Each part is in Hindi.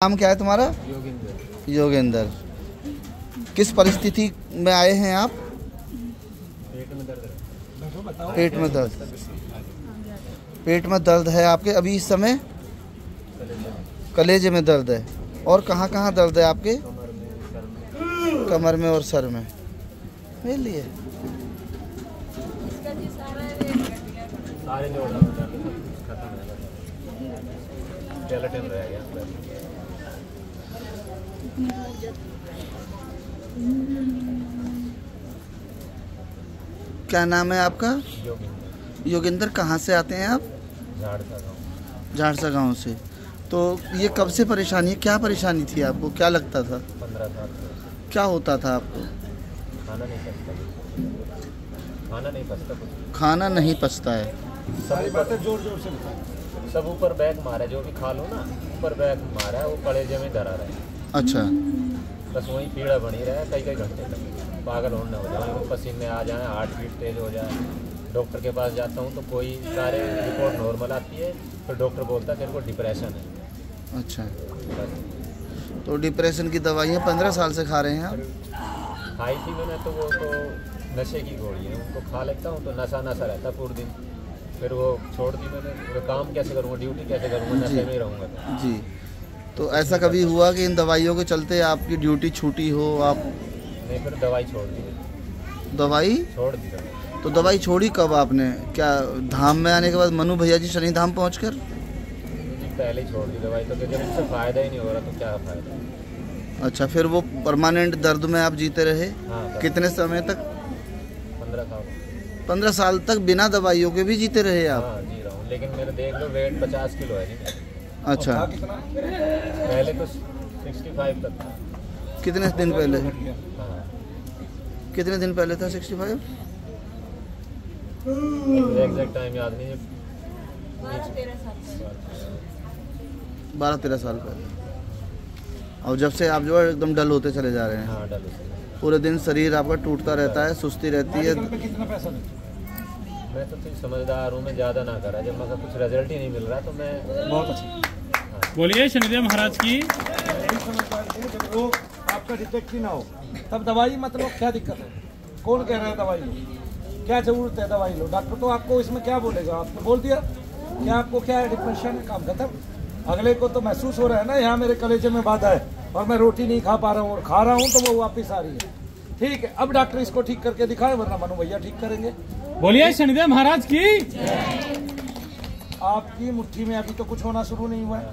नाम क्या है तुम्हारा? योगेंद्र। योगेंद्र। किस परिस्थिति में आए हैं आप? पेट में दर्द है। पेट में दर्द। पेट में दर्द है आपके अभी इस समय? कलेजे में दर्द है। और कहाँ कहाँ दर्द है आपके? कमर में और सर में। मिल लिए सारे जोड़ खत्म रह गया। क्या नाम है आपका? योगेंद्र। योगेंद्र। कहाँ से आते हैं आप? झाड़सा गांव से। तो ये कब से परेशानी है? क्या परेशानी थी आपको? क्या लगता था? 15 साल से। क्या होता था आपको? खाना नहीं पचता कुछ। खाना नहीं पचता है। सब ऊपर बैग मारा, जो भी खा लो ना ऊपर बैग मारा है, वो कलेजे में डरा रहा है। अच्छा। बस वही पीड़ा बनी रहा है कई घंटे तक। पागल होने हो जाए, पसीने आ जाए, हार्ट बीट तेज हो जाए। डॉक्टर के पास जाता हूँ तो कोई सारे रिपोर्ट नॉर्मल आती है, फिर डॉक्टर बोलता है तेरे को डिप्रेशन है। अच्छा। तो डिप्रेशन की दवाइयाँ 15 साल से खा रहे हैं आप? खाई थी मैंने तो वो तो नशे की गोली है, उनको खा लेता हूँ तो नशा रहता पूरे दिन। फिर वो छोड़ दी मैंने। तो काम कैसे करूँगा, ड्यूटी कैसे करूँगा, नशे में ही रहूँगा तो। जी। तो ऐसा कभी हुआ कि इन दवाइयों के चलते आपकी ड्यूटी छूटी हो? आप नहीं, फिर दवाई छोड़ दी। दवाई छोड़ दी दवाई। तो दवाई छोड़ी कब आपने? क्या धाम में आने के बाद मनु भैया जी शनि धाम पहुँचकर? पहले ही छोड़ दी दवाई, तो जब उससे फ़ायदा ही नहीं हो रहा तो क्या फ़ायदा। अच्छा। फिर वो परमानेंट दर्द में आप जीते रहे? हाँ। कितने समय तक? 15 साल। 15 साल तक बिना दवाइयों के भी जीते रहे आप? हाँ जी रहा हूँ, लेकिन मेरा देख लो वेट 50 किलो है जी। अच्छा। पहले तो 65 तक था। कितने दिन पहले? हाँ। कितने दिन पहले था 65? एग्जैक्ट टाइम याद नहीं है। 12-13 साल पहले। और जब से आप जो है एकदम डल होते चले जा रहे हैं? हाँ, डल। पूरे दिन शरीर आपका टूटता रहता है, सुस्ती रहती है। कितना पैसा मैं तो समझदार हूँ, मैं ज़्यादा ना करा। जब मेरा कुछ रिजल्ट ही नहीं मिल रहा तो मैं बहुत अच्छी। बोलिए शनिदेव महाराज की। वो आपका डिटेक्ट ही ना हो तब दवाई मत लो। क्या दिक्कत है? कौन कह रहा है दवाई लो? क्या जरूरत है दवाई लो? डॉक्टर तो आपको इसमें क्या बोलेगा? आपने बोल दिया कि आपको क्या है, डिप्रेशन है, काम खत्म। अगले को तो महसूस हो रहा है ना, यहाँ मेरे कलेजे में बाधा है और मैं रोटी नहीं खा पा रहा हूँ, और खा रहा हूँ तो वो वापस आ रही है। ठीक है, अब डॉक्टर इसको ठीक करके दिखाए, वरना मनु भैया ठीक करेंगे। बोलिए शनिदेव महाराज की। आपकी मुट्ठी में अभी तो कुछ होना शुरू नहीं हुआ है,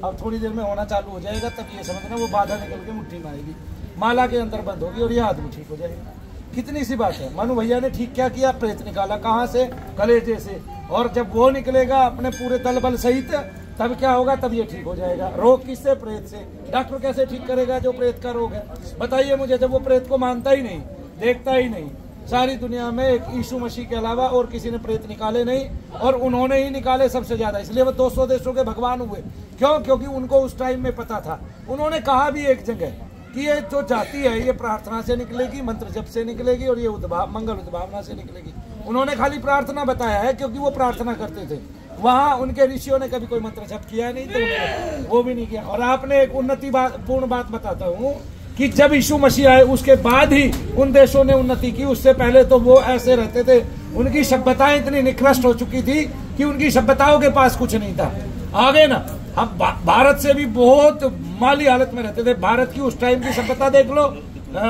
अब थोड़ी देर में होना चालू हो जाएगा। तब ये समझना वो बाधा निकल के मुट्ठी में आएगी, माला के अंदर बंद होगी और ये आदमी ठीक हो जाएगा। कितनी सी बात है। मनु भैया ने ठीक क्या किया? प्रेत निकाला। कहाँ से? कलेजे से। और जब वो निकलेगा अपने पूरे दल बल सहित, तब क्या होगा? तब ये ठीक हो जाएगा। रोग किससे? प्रेत से। डॉक्टर कैसे ठीक करेगा जो प्रेत का रोग है? बताइए मुझे। जब वो प्रेत को मानता ही नहीं, देखता ही नहीं। सारी दुनिया में एक यीशु मसीह के अलावा और किसी ने प्रेत निकाले नहीं, और उन्होंने ही निकाले सबसे ज्यादा। इसलिए वो 200 देशों के भगवान हुए। क्यों? क्योंकि उनको उस टाइम में पता था। उन्होंने कहा भी एक जगह कि ये जो जाति है ये प्रार्थना से निकलेगी, मंत्र जप से निकलेगी, और ये मंगल उद्भावना से निकलेगी। उन्होंने खाली प्रार्थना बताया है क्योंकि वो प्रार्थना करते थे। वहाँ उनके ऋषियों ने कभी कोई मंत्र जप किया नहीं, तो वो भी नहीं किया। और आपने एक पूर्ण बात बताता हूँ कि जब यीशु मसीह आए उसके बाद ही उन देशों ने उन्नति की। उससे पहले तो वो ऐसे रहते थे, उनकी सभ्यताएं इतनी निकृष्ट हो चुकी थी कि उनकी सभ्यताओं के पास कुछ नहीं था। आगे ना हम भारत से भी बहुत माली हालत में रहते थे। भारत की उस टाइम की सभ्यता देख लो,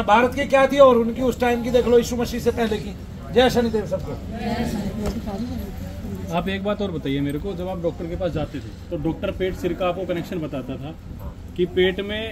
भारत की क्या थी, और उनकी उस टाइम की देख लो, यीशु मसीह से पहले की। जय शनिदेव सबको। आप एक बात और बताइए मेरे को, जब आप डॉक्टर के पास जाते थे तो डॉक्टर पेट सिर का आपको कनेक्शन बताता था कि पेट में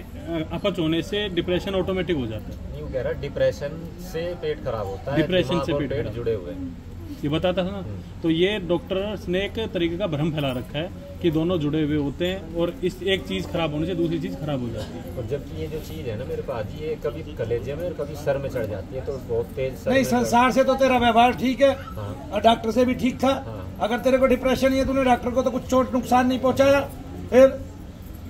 अपच होने से डिप्रेशन ऑटोमेटिक हो जाता है। नहीं, वो कह रहा है डिप्रेशन से पेट खराब होता है, डिप्रेशन से पेट जुड़े हुए हैं, ये बताता था ना। तो ये डॉक्टर ने एक तरीके का भ्रम फैला रखा है कि दोनों जुड़े हुए होते हैं, और इस एक चीज खराब होने से दूसरी चीज खराब हो जाती है। और जबकि ये जो चीज है ना मेरे पास, ये कभी कलेजे में और कभी सर में चढ़ जाती है, तो बहुत तेज। नहीं, संसार से तो तेरा व्यवहार ठीक है। हाँ। और डॉक्टर से भी ठीक था। हाँ। अगर तेरे को डिप्रेशन है, तूने डॉक्टर को तो कुछ चोट नुकसान नहीं पहुंचाया। फिर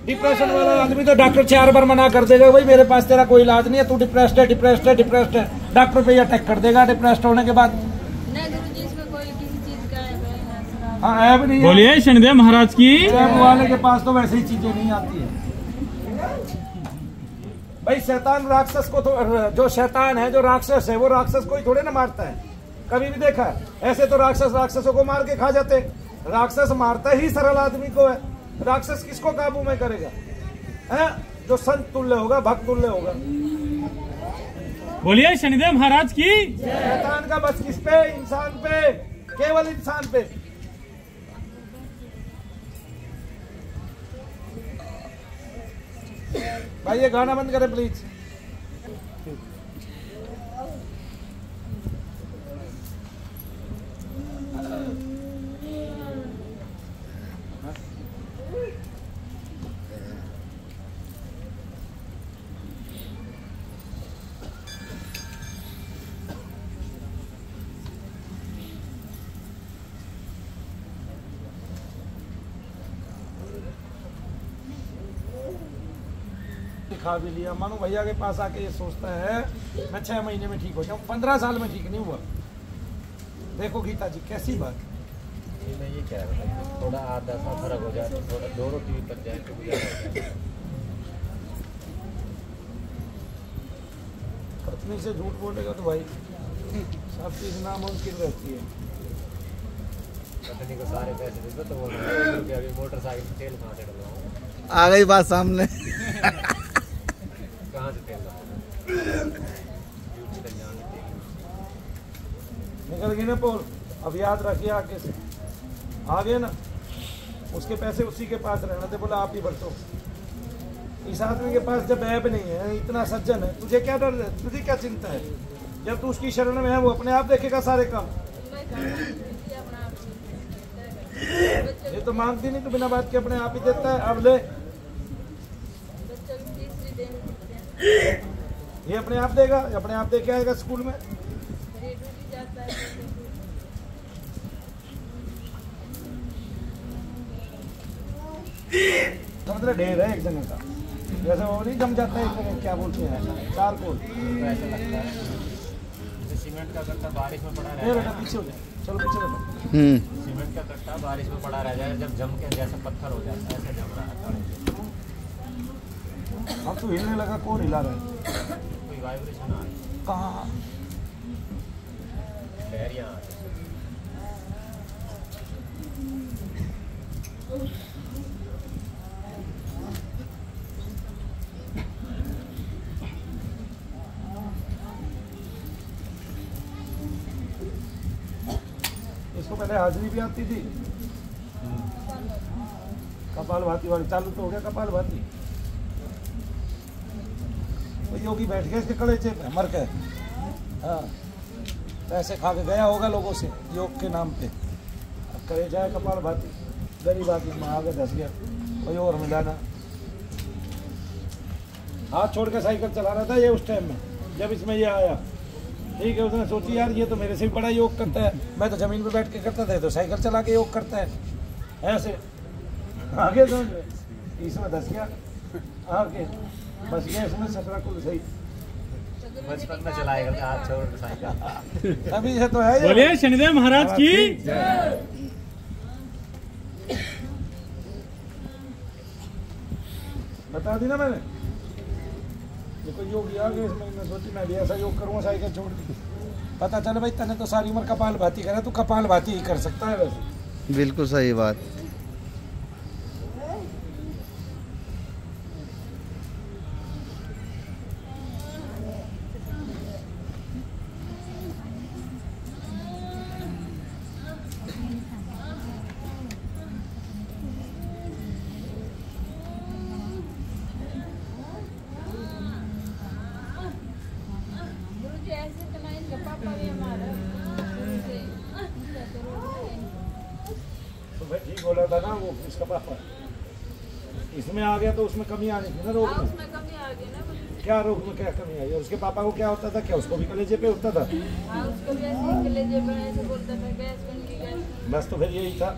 डिप्रेशन वाला आदमी तो डॉक्टर 4 बार मना कर देगा, भाई मेरे पास तेरा कोई इलाज नहीं है, तू डिप्रेस्ड है, डिप्रेस्ड है, डिप्रेस्ड है। डॉक्टर पे अटैक कर देगा डिप्रेस्ड होने के बाद। हाँ, ऐब नहीं है। बोलिए शनिदेव महाराज की। ऐब वाले के पास तो वैसे ही चीजें नहीं आती है। भाई शैतान राक्षस को जो शैतान है, जो राक्षस है, वो राक्षस को ही थोड़े ना मारता है। कभी भी देखा है? ऐसे तो राक्षस राक्षसों को मार के खा जाते। राक्षस मारता ही सरल आदमी को है। राक्षस किसको काबू में करेगा? है जो संत तुल्य होगा, भक्त तुल्य होगा। बोलिए शनिदेव महाराज की। शैतान का बस किस पे? इंसान पे, केवल इंसान पे। भाई ये गाना बंद करें प्लीज। दिखा भी लिया। मानो भैया के पास आके ये सोचता है मैं 6 महीने में ठीक हो जाऊं, 15 साल में ठीक नहीं हुआ। देखो गीता जी कैसी बात। ये मैं ये कह रहा था, थोड़ा आधा सा फर्क हो जाए तो थोड़ा 2 रोटी तक जाए तो गुजारा हो जाए। पत्नी से झूठ बोलेगा तो भाई सब चीज नामुमकिन रहती है। पत्नी को सारे पैसे दे दो तो वो अभी मोटरसाइकिल में तेल कहाँ से डलवाऊं? आ गई बात सामने। कहाँ से तेल निकल गई ना पोल। अब याद रखिए आगे से आगे ना उसके पैसे उसी के पास रहना थे। बोला आप ही बरतो। इस आदमी के पास जब ऐब नहीं है, इतना सज्जन है, तुझे क्या डर है? तुझे क्या चिंता है? जब तू उसकी शरण में है वो अपने आप देखेगा सारे काम। ये तो मांगती नहीं, तो बिना बात के अपने आप ही देता है। अब ले ये अपने आप देगा, अपने आप देके आएगा स्कूल में। समझ रहे? ढेर है एक जगह का, जैसे वो नहीं जम जाता है एक जगह। क्या बोलते हैं? चारकोल। ऐसा लगता है सीमेंट का कट्टा बारिश में पड़ा बेटा रहेगा। पीछे हो जाए, चलो पीछे हो जाओ। सीमेंट का कट्टा बारिश में पड़ा रह जाए, जब जम के जैसे पत्थर हो जाता है, ऐसे जम रहा है। अब तो हिलने लगा। कौन हिला रहा है? कोई वाइब्रेशन आ रही है, कहाँ? लहरियाँ आ रही हैं। इसको पहले हाजरी भी आती थी। कपाल भाती वाली चालू तो हो गया। कपाल भाती तो योगी बैठ गए इसके कलेजे पे मर गए। हाँ पैसे खा के गया होगा लोगों से योग के नाम पे। अब करे जाए कपाल भाती। गरीब आदमी में आगे धस गया। कोई और मिलाना। हाथ छोड़ के साइकिल चला रहा था ये उस टाइम में जब इसमें ये आया। ठीक है, उसने सोची यार ये तो मेरे से भी बड़ा योग करता है। मैं तो जमीन पे बैठ के करता था, तो साइकिल चला के योग करता है। ऐसे आगे समझ में इसमें धस गया। आगे बस गया इसमें सटरा कुल सही। बचपन में चलाया करते हाथ छोड़ के साइकिल। अभी से तो है ये। बोलिए शनिदेव महाराज की। बता दी ना मैंने। देखो योग आ गए इसमें। मैं सोची मैं भी ऐसा योग करूँगा साइकिल छोड़ दी। पता चले भाई तने तो सारी उम्र कपाल भाती करा, तू कपाल भाती ही कर सकता है वैसे। बिल्कुल सही बात। तो भाई ठीक बोला था ना वो उसका पापा। इसमें आ गया तो उसमें कमी आनी थी ना रोग में। क्या रोग में क्या कमी आई? और उसके पापा को क्या होता था? क्या उसको भी कलेजे पे होता था? बस तो फिर यही था।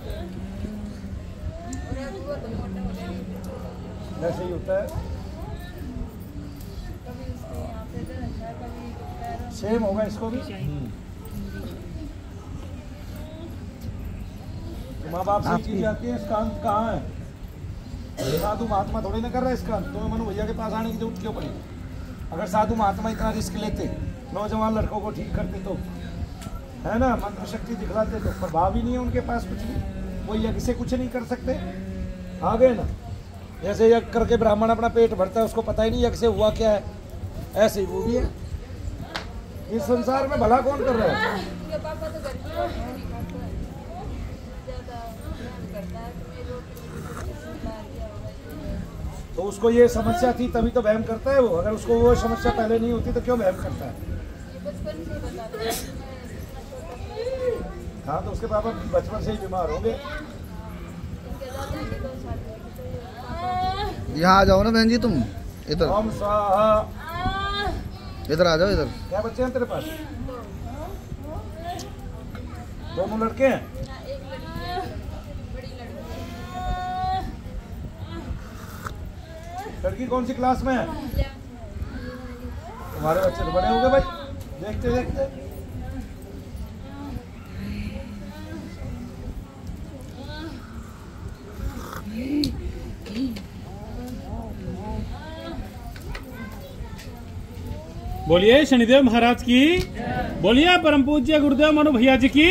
ऐसे ही होता है। सेम होगा इसको भी। माँ बाप से चीज आती है। इसका अंत कहाँ है? साधु महात्मा थोड़ी ना कर रहा है इसका। तुम्हें मनु भैया के पास आने की जरूरत क्यों पड़ी? अगर साधु महात्मा इतना रिस्क लेते, नौजवान लड़कों को ठीक करते तो, है ना, मंत्र शक्ति दिखलाते तो प्रभाव ही नहीं है उनके पास कुछ भी, वो यज्ञ से कुछ नहीं कर सकते। आ गए ना, जैसे यज्ञ करके ब्राह्मण अपना पेट भरता है, उसको पता ही नहीं यज्ञ से हुआ क्या है, ऐसे ही वो भी है। इस संसार में भला कौन कर रहा है? तो उसको ये समस्या थी तभी तो वहम करता है वो, अगर उसको वो समस्या पहले नहीं होती तो क्यों वहम करता है? हाँ, तो उसके पापा बचपन से ही बीमार होंगे। यहाँ आ जाओ ना बहन जी, तुम इधर, ओम स्वाहा। इधर आ जाओ इधर। क्या बच्चे हैं तेरे पास? दोनों लड़के हैं? लड़की कौन सी क्लास में है? तुम्हारे बच्चे तो बड़े हो गए भाई, देखते देखते। बोलिए शनिदेव महाराज की, बोलिए परम पूज्य गुरुदेव मनु भैया जी की।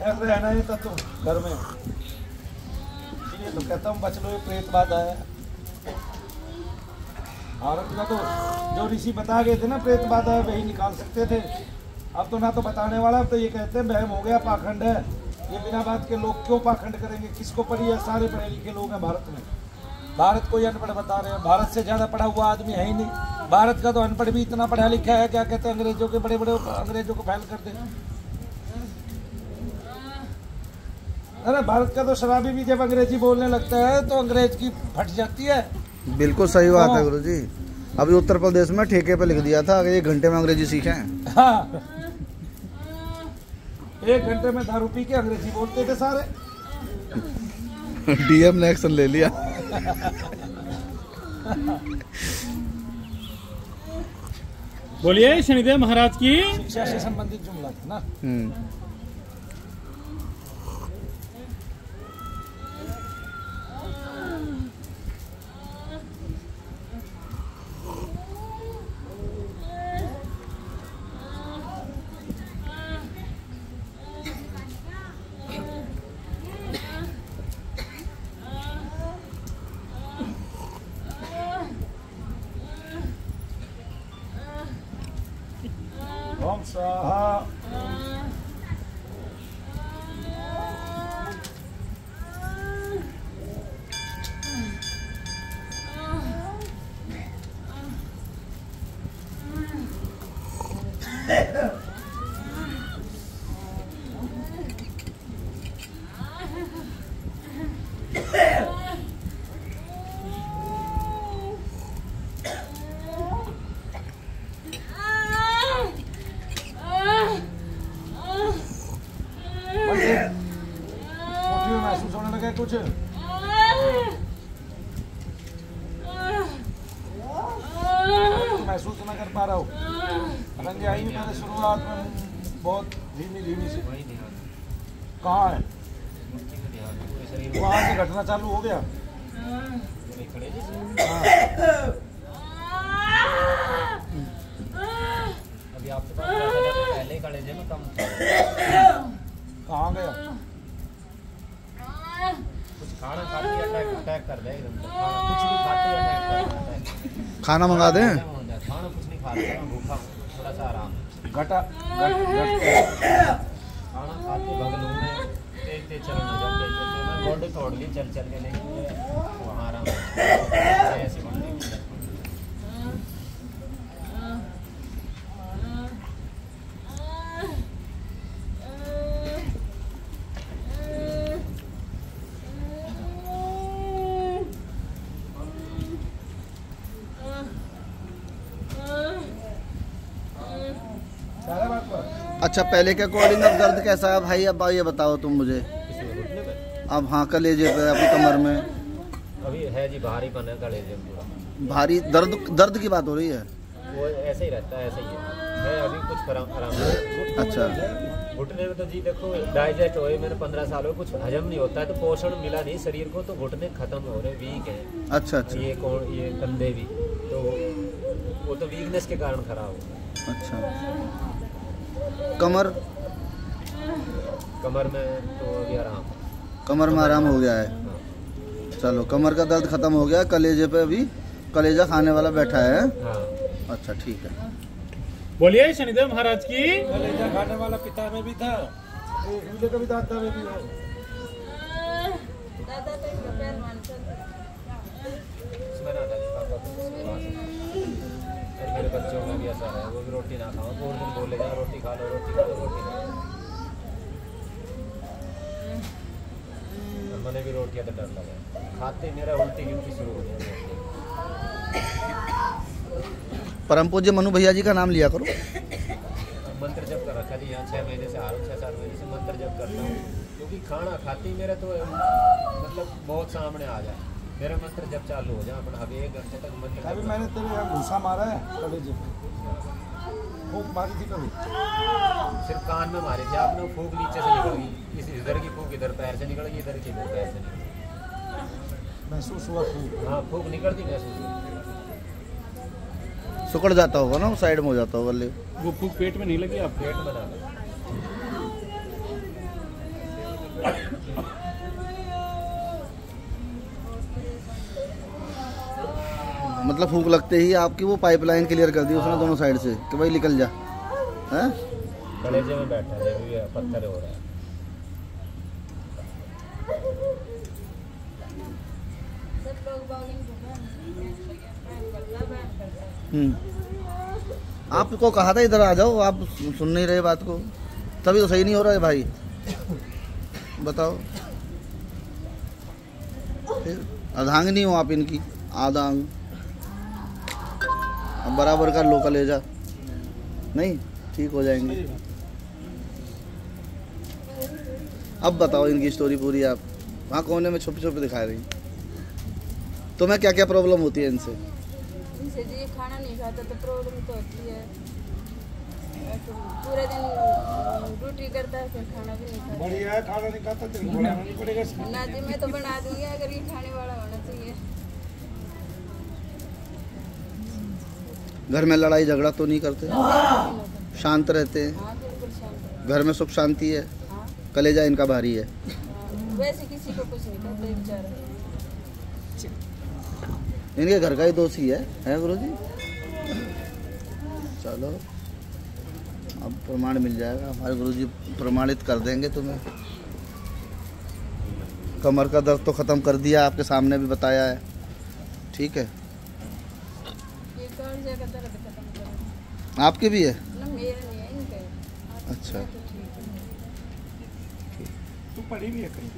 ऐसे रहना ही था तुम घर में, इसलिए तो कहता हूँ बच लो, ये प्रेत बाधा है। भारत का तो जो ऋषि बता गए थे ना प्रेत बाधा है, वही निकाल सकते थे। अब तो ना तो बताने वाला, अब तो ये कहते हैं बहम हो गया, पाखंड है। ये बिना बात के लोग क्यों पाखंड करेंगे? किसको पढ़ी है? सारे पढ़े लिखे लोग हैं भारत में। भारत को ही अनपढ़ बता रहे हैं, भारत से ज्यादा पढ़ा हुआ आदमी है ही नहीं। भारत का तो अनपढ़ भी इतना पढ़ा लिखा है, क्या कहते हैं, अंग्रेजों के बड़े बड़े अंग्रेजों को फैल कर दे। अरे भारत का तो शराबी भी जब अंग्रेजी बोलने लगता है तो अंग्रेज की फट जाती है। बिल्कुल सही बात है गुरुजी। अभी उत्तर प्रदेश में ठेके पे लिख दिया था अगर 1 घंटे में अंग्रेजी सीखें। हाँ, 1 घंटे में दारू पी के अंग्रेजी बोलते थे सारे। डीएम ने एक्शन ले लिया। बोलिए शनिदेव महाराज की। शिक्षा से संबंधित जुमला था ना। ओम स्वाहा। महसूस होने लगा कुछ? महसूस ना कर पा रहा हूँ। रंगे आई मैंने शुरुआत में बहुत धीमी धीमी से। कहाँ है? वहाँ से घटना चालू हो गया। अभी आपके पास पहले ही कलेजे में कम था। कहाँ गया? कुछ खाना खाते अटैक कर दे एकदम से। कुछ भी खाते अटैक। खाना मंगा दें? खाना कुछ नहीं खाता, मैं भूखा हूँ, थोड़ा सा आराम। घटा खाना खाते बगलों में तेज चलना जब मैं बॉडी तोड़ ली चल के, लेकिन वहाँ आराम ऐसी बन रही। अच्छा, पहले के अकॉर्डिंग अब दर्द कैसा है भाई? अब ये बताओ तुम मुझे। किसी में घुटने में अब हाँ, कलेजे पे, अपनी कमर में अभी है जी, भारी पन है कलेजे में पूरा। भारी दर्द की बात हो रही है? वो ऐसे ही रहता है, ऐसे ही है अभी कुछ आराम है। अच्छा, घुटने में तो जी देखो, डाइजेस्ट हुए मेरे 15 साल में, कुछ हजम नहीं होता है, तो पोषण मिला नहीं शरीर को, तो घुटने खत्म हो रहे, वीक है। अच्छा अच्छा ये कंधे भी, तो वो तो वीकनेस के कारण खराब हो। अच्छा। कमर में तो अभी आराम, कमर में आराम हो गया है। हाँ। चलो, कमर का दर्द खत्म हो गया, कलेजे पे अभी कलेजा खाने वाला बैठा है। हाँ। अच्छा ठीक है। बोलिए शनिदेव महाराज की। कलेजा खाने वाला पिता में भी था, मुझे कभी दादा में भी है। दादा तो इसका पैर मानता इसमें ना था, पापा को विश्वास है। और मेरे बच्चों में भी ऐसा है, वो भी रोटी ना खाओ, पूरे दिन बोले जा रोटी खा लो, रोटी खा लो, रोटी खा लो। मैंने भी रोटियां तो डर लगा, खाते मेरा उल्टी गिनती शुरू हो जाती है। परम पूज्य मनु भैया जी का नाम लिया करो। मंत्र जप कर रखा जी, यहाँ 6 महीने से आ रहा हूँ, 6-7 महीने से मंत्र जप करता हूँ, क्योंकि खाना खाते ही मेरा तो मतलब बहुत सामने आ जाए, मेरा मंत्र जब चालू हो जाए अपना। अभी 1 घंटे तक मंत्र अभी मैंने तेरे यहाँ घूसा मारा है कलेजे पे, फूंक मारी थी कभी? सिर्फ कान में मारी थी आपने, फूंक नीचे से निकल गई, इस इधर की फूंक इधर पैर से निकल गई, इधर की इधर पैर से निकल महसूस हुआ फूंक? गई। हाँ, फूंक निकलती महसूस हुई। सुकड़ जाता होगा ना, साइड में हो जाता होगा। ले वो फूक पेट में नहीं लगी आप? पेट में ना लगे। मतलब फूंक लगते ही आपकी वो पाइपलाइन क्लियर कर दी उसने दोनों साइड से कि भाई निकल जा। हैं? कलेजे में बैठा है, अभी पत्थर हो रहा है। सब लोग बागिंग आपको कहा था इधर आ जाओ, आप सुन नहीं रहे बात को, तभी तो सही नहीं हो रहा है भाई। बताओ, फिर अर्धांगिनी हो आप इनकी, आधांग। अब बराबर का लो कलेजा, नहीं ठीक हो जाएंगे। अब बताओ इनकी स्टोरी पूरी। आप वहाँ कोने में छुप छुप दिखा रही, तुम्हें क्या क्या प्रॉब्लम होती है इनसे? इनसे जी खाना नहीं खाता तो प्रॉब्लम तो होती है, तो पूरे दिन ड्यूटी करता है, फिर खाना भी नहीं खाता। बढ़िया है, खाना नहीं खाता तेरे को बनाना नहीं पड़ेगा इसमें। ना जी, मैं तो बना दूंगी, अगर ये खाने वाला होना चाहिए। घर में लड़ाई झगड़ा तो नहीं करते? शांत रहते हैं? हाँ बिल्कुल शांत। घर में सुख शांति है? हाँ कलेजा इनका भारी है? वैसे किसी को कुछ नहीं कहते बेचारा। इनके घर का ही दोष ही है गुरुजी? चलो, अब प्रमाण मिल जाएगा, हमारे गुरुजी प्रमाणित कर देंगे तुम्हें। कमर का दर्द तो ख़त्म कर दिया, आपके सामने भी बताया है। ठीक है, ये कलेजे का दर्द खत्म करो। आपके भी है? ना मेरे नहीं है, इनका है। अच्छा, तो ठीक है। तू पढ़ी भी है कहीं?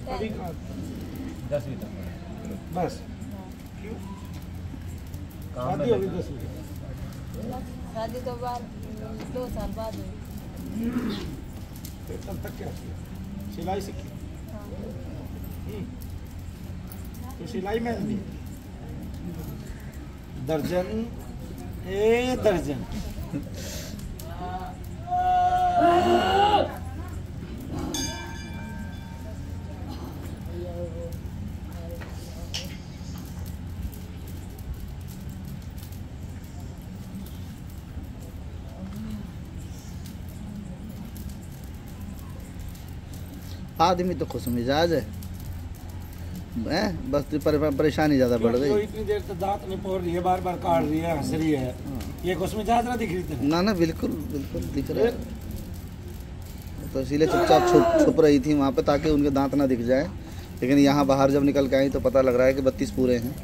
पढ़ी कहाँ? 10वीं तक बस क्यों? काम में शादी होगी लगा। 10वीं? शादी तो बाद 2 साल बाद हुई। फिर तब तक क्या किया? सिलाई सीखी? तो सिलाई में भी दर्जन दर्जन आदमी तो खुश मिजाज है, बस परेशानी ज़्यादा बढ़ तो गई। इतनी देर तक दांत नहीं पोड़ रही है, बार बार काट रही है, हंस रही है, ये कुछ में ज्यादा दिख रही थी। ना ना, बिल्कुल बिल्कुल दिख रहा है, तो इसीलिए चुपचाप छुप रही थी वहाँ पे ताकि उनके दांत ना दिख जाए। लेकिन यहाँ बाहर जब निकल के आई तो पता लग रहा है कि 32 पूरे हैं।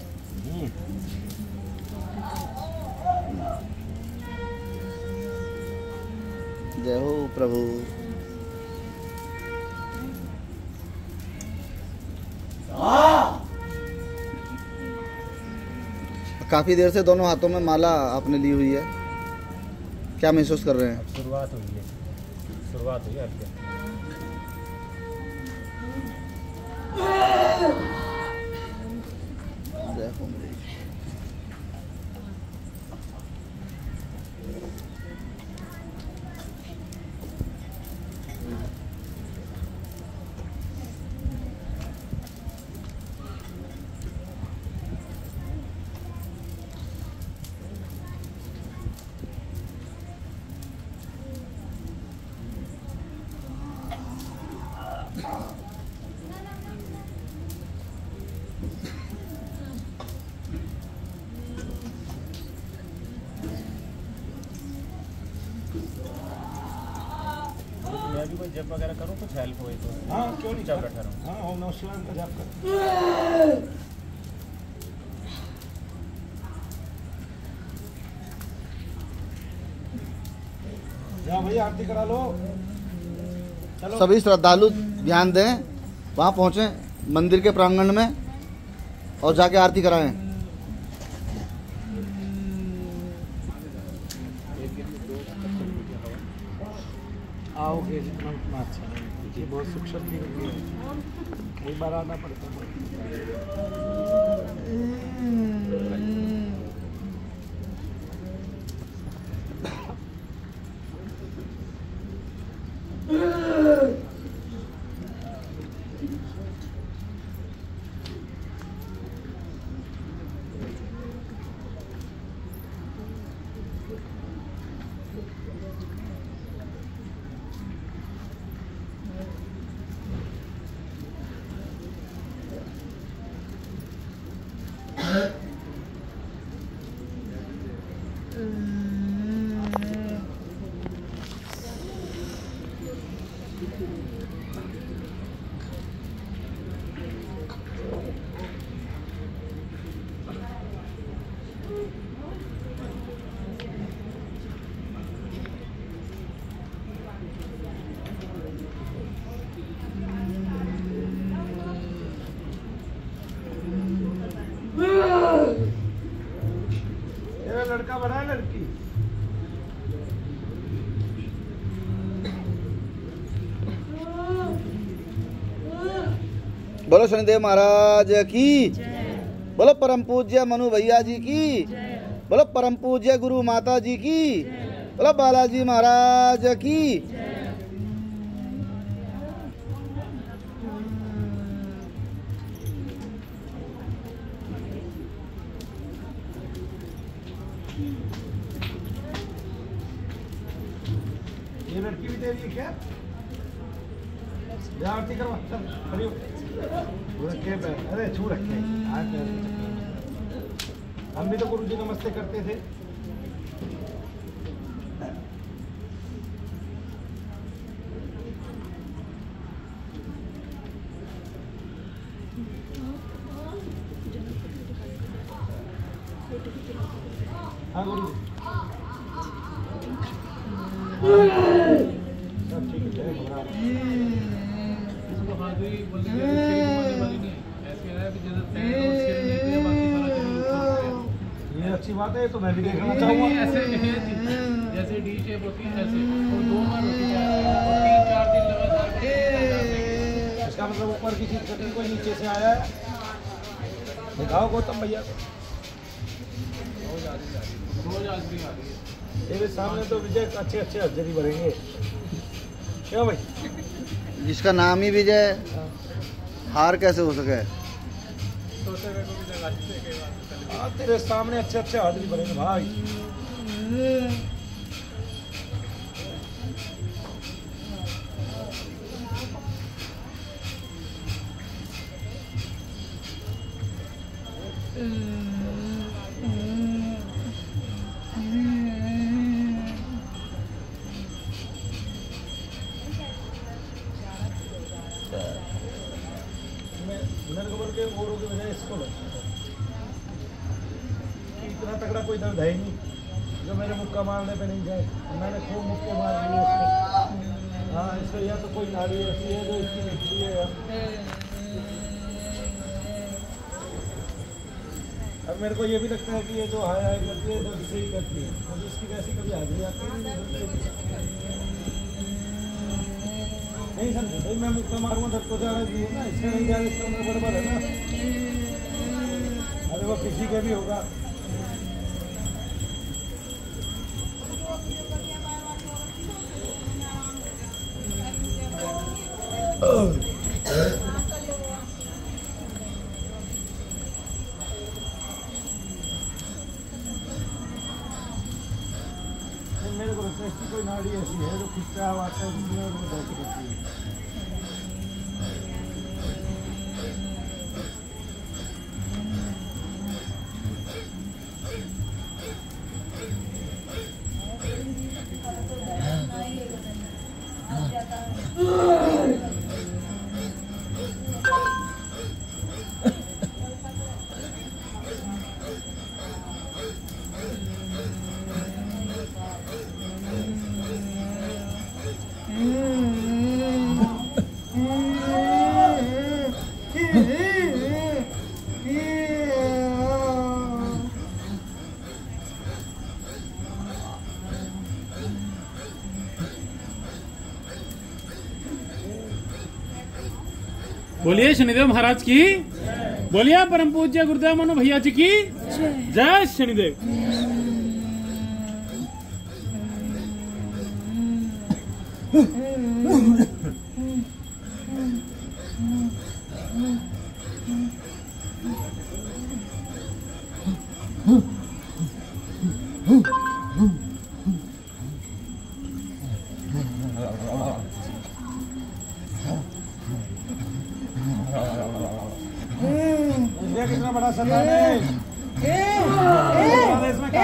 जय हो प्रभु। काफी देर से दोनों हाथों में माला आपने ली हुई है। क्या महसूस कर रहे हैं? अब शुरुआत हुई है हल्की। देखो मैं भी कोई जब वगैरह करूँ कुछ हेल्प हुई तो हाँ क्यों नहीं चुपचाप बैठा रहूँ। हाँ ओम नमः शिवाय का जाप कर। जाओ भैया आरती करा लो। चलो सभी श्रद्धालु ध्यान दें, वहाँ पहुँचे मंदिर के प्रांगण में और जाके आरती कराएं। आओगे जितना उतना अच्छा है। ये बहुत सुख शक्ति होती है, एक बार आना पड़ता है। तेरा लड़का बड़ा है लड़की? बोलो शनिदेव महाराज की, बोलो परम पूज्य मनु भैया जी की, बोलो परम पूज्य गुरु माता जी की, बोलो बालाजी महाराज की। ये लड़की भी तेरी है क्या? जा आरती करवा, चल खड़ी हो। वो रखे पे, अरे छू रखे हाथ पैर। हम भी तो गुरु जी नमस्ते करते थे। हाँ गुरु जी सब ठीक है, चले घबरा मत। इसको हाथी बोलते हैं कि वाली नहीं ऐसे है कि जैसे पैर और सिर नहीं है, बाकी सारा शरीर ऊपर हो गया। ये अच्छी बात है, तो मैं भी देखना चाहूँगा। ऐसे जैसे डी शेप होती है ऐसे, और 2 बार होती है और 3-4 दिन लगातार इसका मतलब ऊपर की चीज कटी, कोई नीचे से आया है। दिखाओ गौतम भैया को। रोज हाजरी आ रही है। तेरे सामने तो विजय अच्छे अच्छे हाजरी भरेंगे। क्यों भाई? जिसका नाम ही विजय, हार कैसे हो सके? सोचे को भी जगह अच्छे के बाद हाँ तेरे सामने अच्छे अच्छे हाजरी भरेंगे भाई। मेरे को बोल के और की वजह इसको लगता है कि इतना तगड़ा कोई दर्द है ही नहीं जो मेरे मुक्का मारने पे नहीं जाए। मैंने खूब मुक्के मार दिए इसको। हाँ इसको या तो कोई नाड़ी ऐसी है जो इसकी निकली है। अब मेरे को ये भी लगता है कि ये जो हाई हाई करती है तो इससे ही करती है, मुझे इसकी वैसी कभी हाजिरी आती नहीं समझे भाई, मैं मुझसे मारूंगा सबको जा रहा है ना, इससे नहीं जा रहा, इसका मैं बराबर है ना। अरे वो किसी का भी होगा। मेरे को लगता है इसकी कोई नाड़ी ऐसी है जो खिंचाव आता है जिसमें वो दर्द करती है। बोलिए शनिदेव महाराज की, बोलिए परम पूज्य गुरुदेव मनु भैया जी की जय शनिदेव। कितना बड़ा सलाम है, इसमें क्या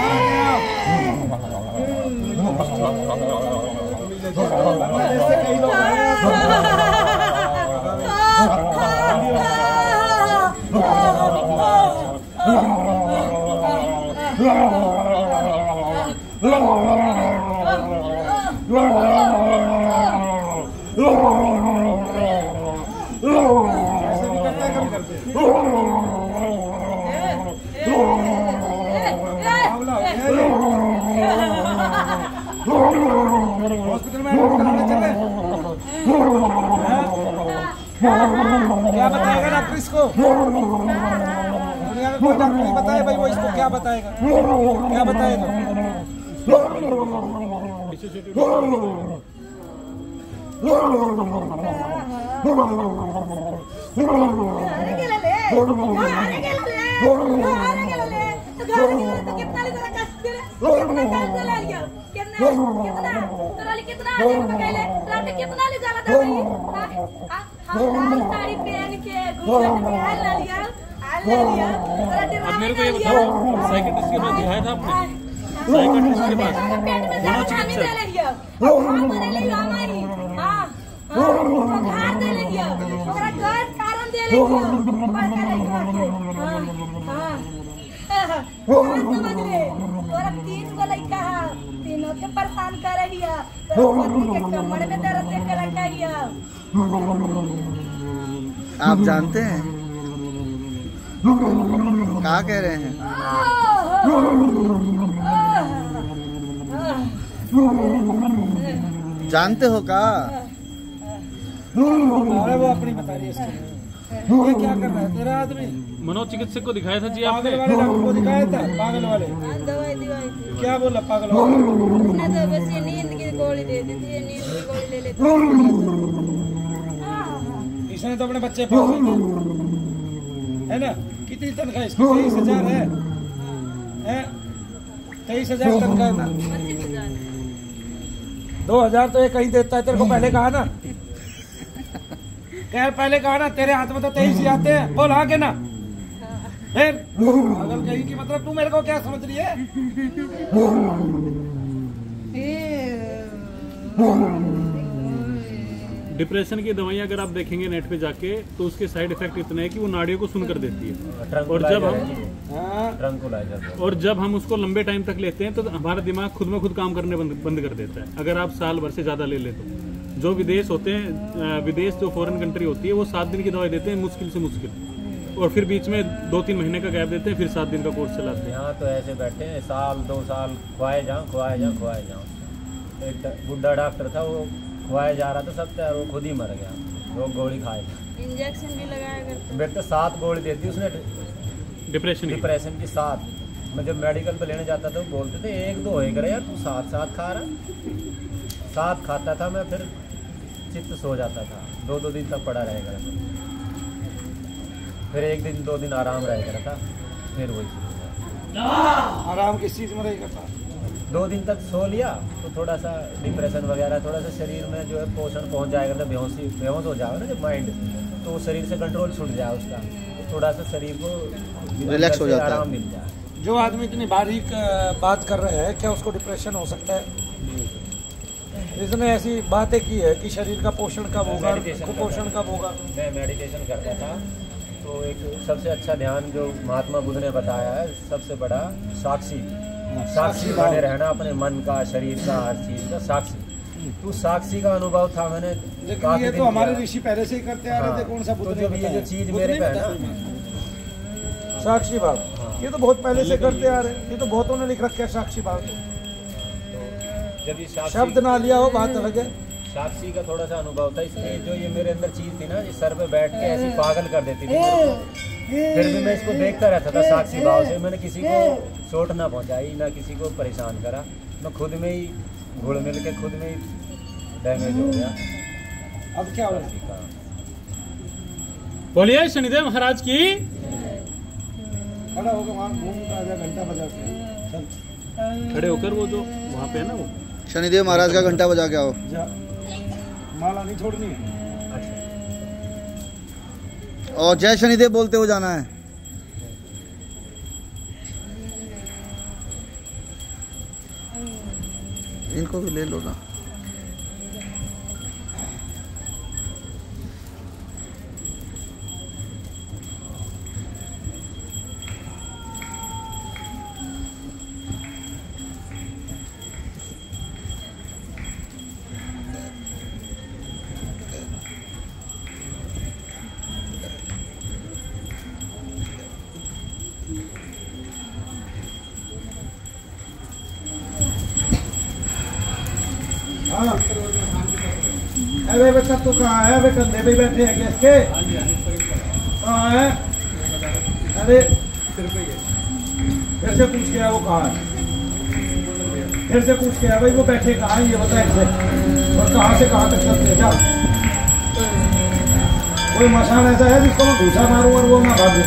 ऐसे कई लोग हॉस्पिटल में चले, क्या बताएगा डॉक्टर इसको? दुनिया में कोई डॉक्टर नहीं बताए भाई, वो इसको क्या बताएगा, क्या बताएगा? अब मेरे को ये बताओ, साइकिट्रिस्ट के पास दिखाया था आपने? साइकिट्रिस्ट के पास तीनों के परेशान कर रही है, कमर में दर्द देख के रखा है। आप जानते हैं क्या कह रहे हैं? जानते हो का? अरे वो अपनी बता रही है इसको। ये क्या कर रहा है तेरा आदमी? मनोचिकित्सक को दिखाया था जी पागल आपने? वाले डॉक्टर को दिखाया था, पागल वाले। दवाई दिवाई थी, क्या बोला पागल वाले? ना तो बस ये नींद की गोली दे दी थी, ये नींद की गोली ले लेते। इसने तो अपने बच्चे पाले है ना। कितनी तनख्वाह इसकी? 23,000 है, 23,000 तनख्वाह है ना। 2,000 तो ये कहीं देता है, तेरे को पहले कहा ना, कह पहले कहा ना, तेरे हाथ में तो 23 ही आते हैं, बोल आगे ना। फिर अगर कहीं की मतलब तू मेरे को क्या समझ रही है? डिप्रेशन की दवाइयाँ अगर आप देखेंगे नेट पे जाके तो उसके साइड इफेक्ट इतने हैं कि वो नाड़ियों को सुन कर देती है। और जब हम उसको लंबे टाइम तक लेते हैं तो हमारा दिमाग खुद में खुद काम करने बंद कर देता है। अगर आप साल भर से ज्यादा ले तो जो विदेश होते हैं, विदेश जो फॉरेन कंट्री होती है, वो 7 दिन की दवाई देते हैं मुश्किल से मुश्किल। और फिर बीच में 2-3 महीने का गैप देते हैं, फिर 7 दिन का कोर्स चलाते हैं। यहाँ तो ऐसे बैठे हैं 1-2 साल खुआए जाऊँ। एक बुढ़ा डॉक्टर था, वो खुआए जा रहा था सब तैयार, वो खुद ही मर गया। वो गोली खाएगा, इंजेक्शन भी लगाया करते। मेरे तो 7 गोली देती उसने डिप्रेशन की 7। मैं जब मेडिकल पे लेने जाता था वो बोलते थे 1-2 हो करे यार, तू 7 खा रहा। 7 खाता था मैं, फिर चित्त सो जाता था। 2 दिन तक पड़ा रहेगा, फिर 1 दिन 2 दिन आराम रहेगा था, फिर वही शुरू हुआ। आराम किस चीज में रहेगा था? 2 दिन तक सो लिया तो थोड़ा सा डिप्रेशन वगैरह, थोड़ा सा शरीर में जो है पोषण पहुंच जाएगा, तो बेहोश हो जाएगा ना जब माइंड, तो शरीर से कंट्रोल छूट जाए उसका, थोड़ा सा शरीर को रिलैक्स हो जाता है, आराम मिल जाए। जो आदमी इतनी बारीक बात कर रहे हैं, क्या उसको डिप्रेशन हो सकता है? इसने ऐसी बातें की है कि शरीर का पोषण कब होगा, कुपोषण कब होगा। मैं मेडिटेशन करता था, तो एक सबसे अच्छा ध्यान जो महात्मा बुद्ध ने बताया है, सबसे बड़ा साक्षी बने रहना, अपने मन का, शरीर का, हर चीज का साक्षी। तो साक्षी का अनुभव था मैंने। लेकिन ये तो हमारे ऋषि पहले से ही करते आ रहे थे। कौन सा बुद्ध तो ने जब ये बताया? जो चीज बुद्ध मेरे ने पे है बताया। ना, साक्षी भाव, ये तो बहुत पहले से करते आ रहे हैं। ये तो बहुतों ने लिख रखा है साक्षी भाव। जब ये शब्द ना लिया हो बात अलग है। साक्षी का थोड़ा सा अनुभव था, इसलिए जो ये मेरे अंदर चीज थी ना, ये सर पे बैठ के ऐसी पागल कर देती थी, फिर भी मैं इसको देखता रहता था साक्षी भाव से। मैंने किसी को चोट ना पहुंचाई, ना किसी को परेशान करा, मैं खुद में ही घुल मिल के खुद में ही डैमेज हो गया। अब क्या हो? बोलिए शनिदेव महाराज की। खड़ा होकर वहाँ घूम का आधा घंटा बजा के चल। खड़े होकर वो जो वहाँ पे है ना, वो शनिदेव महाराज का घंटा बजा के आओ। जा, माला नहीं छोड़नी है। और जय शनिदेव बोलते हुए जाना है। इनको भी ले लो ना। हाँ, अरे बेटा तू कहाँ है? अबे कंधे पे बैठे हैं गैस के। कहाँ है? अरे फिर से पूछ के आ, वो कहाँ है? फिर से पूछ के आ भाई, वो बैठे कहाँ है ये बता इसे, और कहाँ से कहाँ तक चलते जा। कोई मशान ऐसा है जिसको मैं घूसा मारूं और वो ना भागे?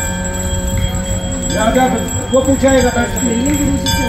जा जा, वो पूछाएगा बैठ के।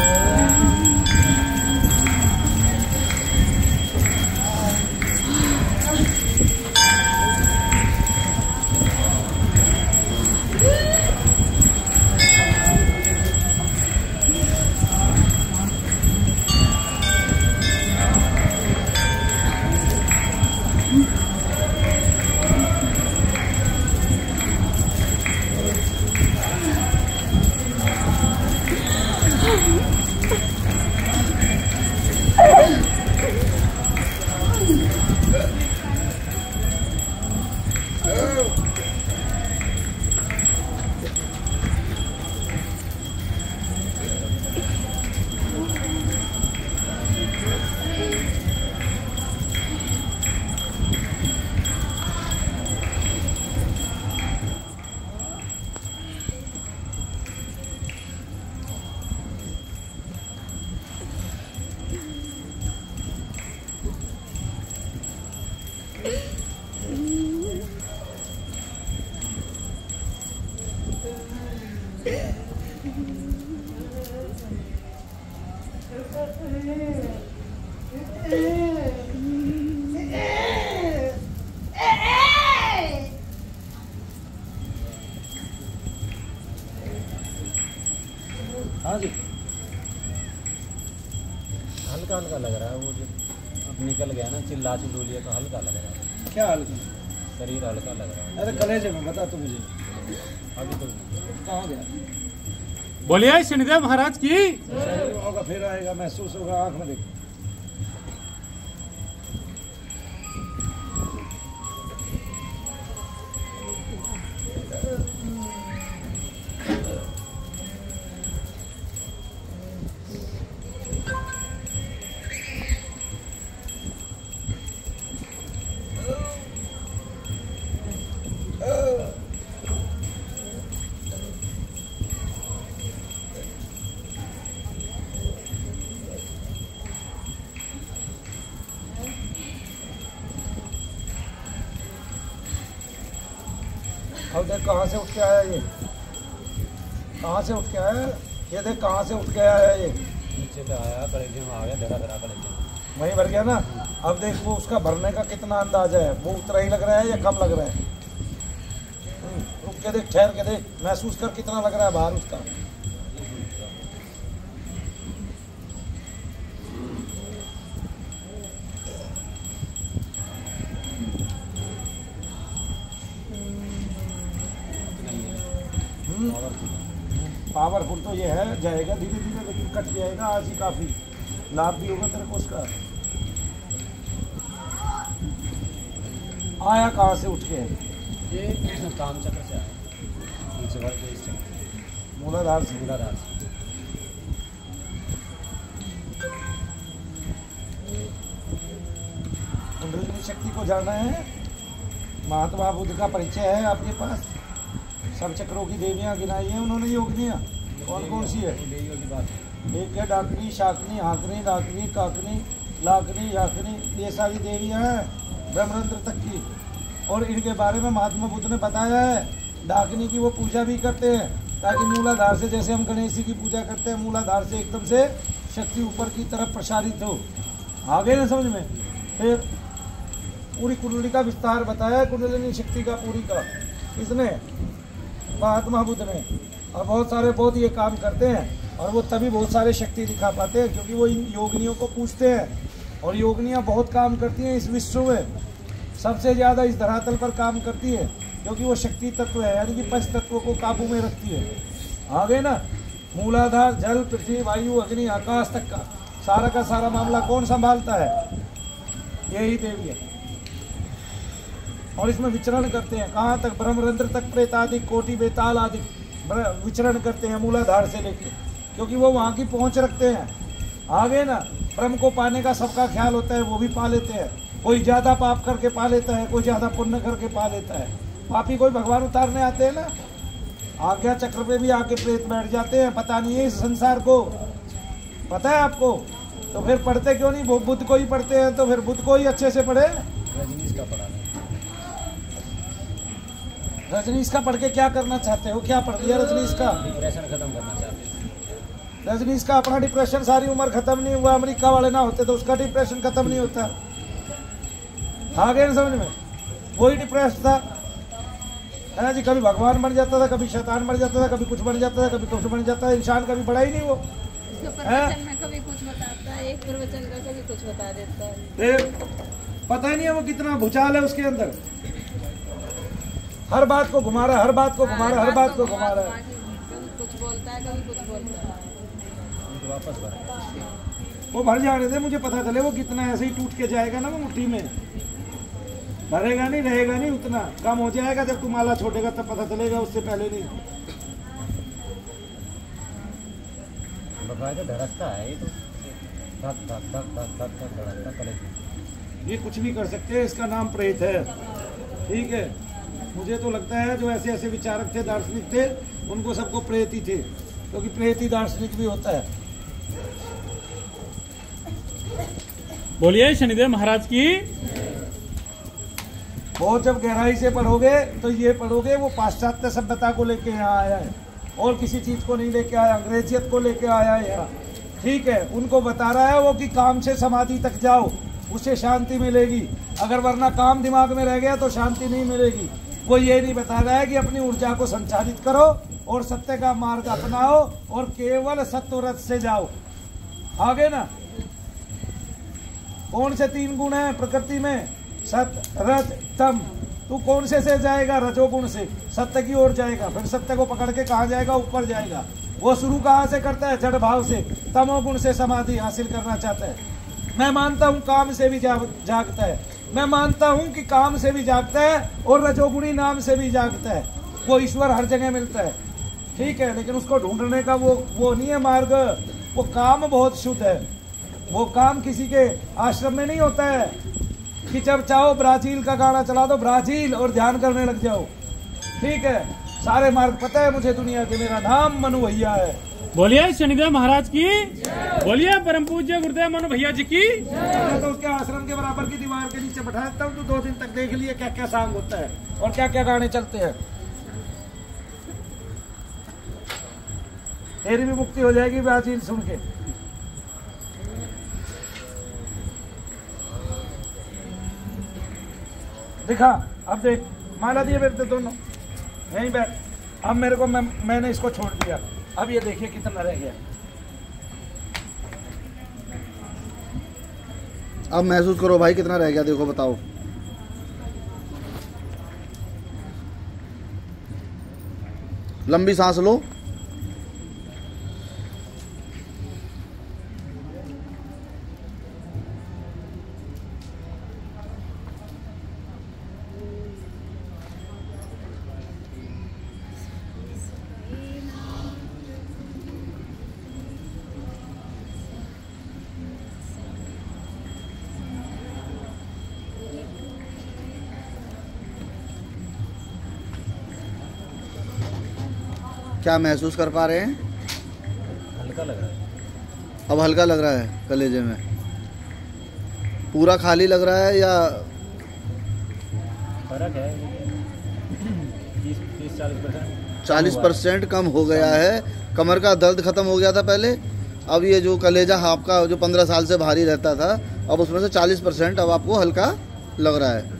हाँ जी, हल्का हल्का लग रहा है, वो जो अब निकल गया ना, चिल्ला चिल्लू लिया तो हल्का लग रहा है, क्या हाल है? शरीर हल्का लग रहा है। अरे कलेजे में बता तू मुझे अभी तो कहाँ गया? बोलिए शनिदेव महाराज की। होगा फिर आएगा, महसूस होगा, आँख में देख। देख कहाँ से उठ के आया ये, कहाँ से उठ के आया ये, देख कहाँ से उठ के आया ये, नीचे से आया कलेजे में आ गया, धरा धरा कलेजे वहीं भर गया ना। अब देख वो उसका भरने का कितना अंदाजा है, वो उतना ही लग रहा है या कम लग रहा है? रुक के देख, ठहर के देख, महसूस कर कितना लग रहा है बाहर उसका। पावरफुल तो ये है, जाएगा धीरे धीरे लेकिन कट जाएगा आज ही, काफी लाभ भी होगा तेरे को उसका। आया कहाँ से उठ के? ये काम चक्र से आया, नीचे भर के इस चक्र, मूलाधार से। मूलाधार से। कुंडलिनी शक्ति को जाना है, महात्मा बुद्ध का परिचय है आपके पास, सब चक्रों की देवियां गिनाई है उन्होंने, योगिनियां कौन कौन सी है? एक है डाकनी, शाकनी, हाकनी, डाकनी, काकनी, लाकनी, याकनी, ये सारी देवियां हैं ब्रह्मरंध्र तक की। और इनके बारे में महात्मा बुद्ध ने बताया है, डाकनी की वो पूजा भी करते हैं ताकि मूलाधार से, जैसे हम गणेश जी की पूजा करते हैं, मूलाधार से एकदम से शक्ति ऊपर की तरफ प्रसारित हो। आ गए ना समझ में? फिर पूरी कुंडली का विस्तार बताया, कुंडलिनी शक्ति का पूरी का, इसने महात्मा बुद्ध ने। और बहुत सारे बहुत ये काम करते हैं और वो तभी बहुत सारे शक्ति दिखा पाते हैं क्योंकि वो इन योगिनियों को पूछते हैं। और योगिनियाँ बहुत काम करती हैं इस विश्व में, सबसे ज़्यादा इस धरातल पर काम करती है क्योंकि वो शक्ति तत्व है, यानी कि पंच तत्वों को काबू में रखती है। आगे ना, मूलाधार जल, पृथ्वी, वायु, अग्नि, आकाश तक का सारा मामला कौन संभालता है? यही देवी है। और इसमें विचरण करते हैं कहाँ तक? ब्रह्मरंध्र तक, प्रेतादिक, कोटि, बेताल आदि विचरण करते हैं मूलाधार से लेके, क्योंकि वो वहाँ की पहुँच रखते हैं। आगे ना, ब्रह्म को पाने का सबका ख्याल होता है, वो भी पा लेते हैं। कोई ज़्यादा पाप करके पा लेता है, कोई ज़्यादा पुण्य करके पा लेता है। पापी कोई भगवान उतारने आते हैं ना, आज्ञा चक्र पे भी आके प्रेत बैठ जाते हैं, पता नहीं है इस संसार को, पता है आपको? तो फिर पढ़ते क्यों नहीं? वो बुद्ध को ही पढ़ते हैं, तो फिर बुद्ध को ही अच्छे से पढ़े। रजनीश का पढ़ा है, रजनीश का पढ़ के क्या करना चाहते हो? क्या पढ़ लिया रजनीश का? डिप्रेशन खत्म करना चाहते हैं। रजनीश का अपना डिप्रेशन सारी उम्र खत्म नहीं हुआ, अमेरिका वाले ना होते तो उसका डिप्रेशन खत्म नहीं होता। आ गए ना समझ में? वही डिप्रेस था, है ना जी? कभी भगवान बन जाता था, कभी शैतान बन जाता था, कभी कुछ बन जाता था, कभी कुछ बन जाता है। इंसान कभी बड़ा ही नहीं वो, प्रवचन में कभी कुछ बताता है, एक प्रवचन का कभी कुछ बता देता है। फिर पता ही नहीं है वो कितना भूचाल है उसके अंदर, हर बात को घुमा रहा है, हर बात को घुमा रहा है, हर बात को घुमा रहा है। कभी कुछ बोलता है, कभी कुछ बोलता है। वापस भरा, वो भर जाने दे, मुझे पता चले वो कितना ऐसे ही टूट के जाएगा ना वो मुट्ठी में, भरेगा नहीं, रहेगा नहीं, उतना कम हो जाएगा। जब तू माला छोड़ेगा तब पता चलेगा, उससे पहले नहीं। बकायदा धड़कता है ये तो, धक धक धक धक धक धक धड़कता कलेजे। ये कुछ भी कर सकते हैं, इसका नाम प्रेत है, ठीक है? मुझे तो लगता है जो ऐसे ऐसे विचारक थे, दार्शनिक थे, उनको सबको प्रेत ही थे, क्योंकि प्रेत ही दार्शनिक भी होता है। बोलिए शनिदेव महाराज की। बहुत जब गहराई से पढ़ोगे तो ये पढ़ोगे वो पाश्चात्य सभ्यता को लेके यहाँ आया है और किसी चीज को नहीं लेके आया, अंग्रेजियत को लेके आया है यहाँ, ठीक है? उनको बता रहा है वो कि काम से समाधि तक जाओ, उससे शांति मिलेगी, अगर वरना काम दिमाग में रह गया तो शांति नहीं मिलेगी। वो ये नहीं बता रहा है कि अपनी ऊर्जा को संचालित करो और सत्य का मार्ग अपनाओ और केवल सत्व रथ से जाओ। आगे ना, कौन से 3 गुण हैं प्रकृति में? सत, रज, तम। तू कौन से जाएगा? रजोगुण से सत्य की ओर जाएगा, फिर सत्य को पकड़ के कहाँ जाएगा? ऊपर जाएगा। वो शुरू कहाँ से करता है? जड़ भाव से, तमोगुण से समाधि हासिल करना चाहता है। मैं मानता हूँ काम से भी जागता है, मैं मानता हूँ कि काम से भी जागता है और रजोगुणी नाम से भी जागता है। वो ईश्वर हर जगह मिलता है, ठीक है? लेकिन उसको ढूंढने का वो नहीं है मार्ग। वो काम बहुत शुद्ध है, वो काम किसी के आश्रम में नहीं होता है कि जब चाहो ब्राजील का गाना चला दो ब्राजील और ध्यान करने लग जाओ, ठीक है? सारे मार्ग पता है मुझे दुनिया के, मेरा नाम मनु भैया है। बोलिए शनिदेव महाराज की। बोलिए परम पूज्य गुरुदेव मनु भैया जी की। मैं तो उसके आश्रम के बराबर की दीवार के नीचे बैठा देता हूँ, तो 2 दिन तक देख लिए क्या क्या सांग होता है और क्या क्या गाने चलते हैं। तेरी भी मुक्ति हो जाएगी बाजील सुन के। दिखा, अब देख माला दिए मेरे तो दोनों यहीं बैठ। अब मेरे को मैंने इसको छोड़ दिया। अब ये देखिए कितना रह गया। अब महसूस करो भाई कितना रह गया, देखो बताओ। लंबी सांस लो। क्या महसूस कर पा रहे हैं? हल्का लग रहा है। अब हल्का लग रहा है कलेजे में? पूरा खाली लग रहा है या फर्क है? 30-40%। 40% कम हो गया है। कमर का दर्द खत्म हो गया था पहले, अब ये जो कलेजा आपका जो 15 साल से भारी रहता था, अब उसमें से 40% अब आपको हल्का लग रहा है।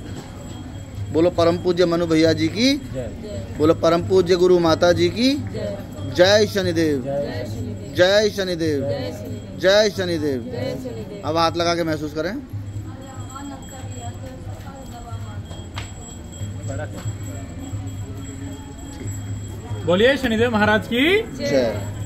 बोलो परम पूज्य मनु भैया जी की जय। बोलो परम पूज्य गुरु माता जी की जय। जय शनिदेव, जय शनिदेव। जय शनिदेव, जय शनिदेव। जय शनिदेव। जय शनिदेव। अब हाथ लगा के महसूस करें। फर्क है। बोलिए शनिदेव महाराज की जय।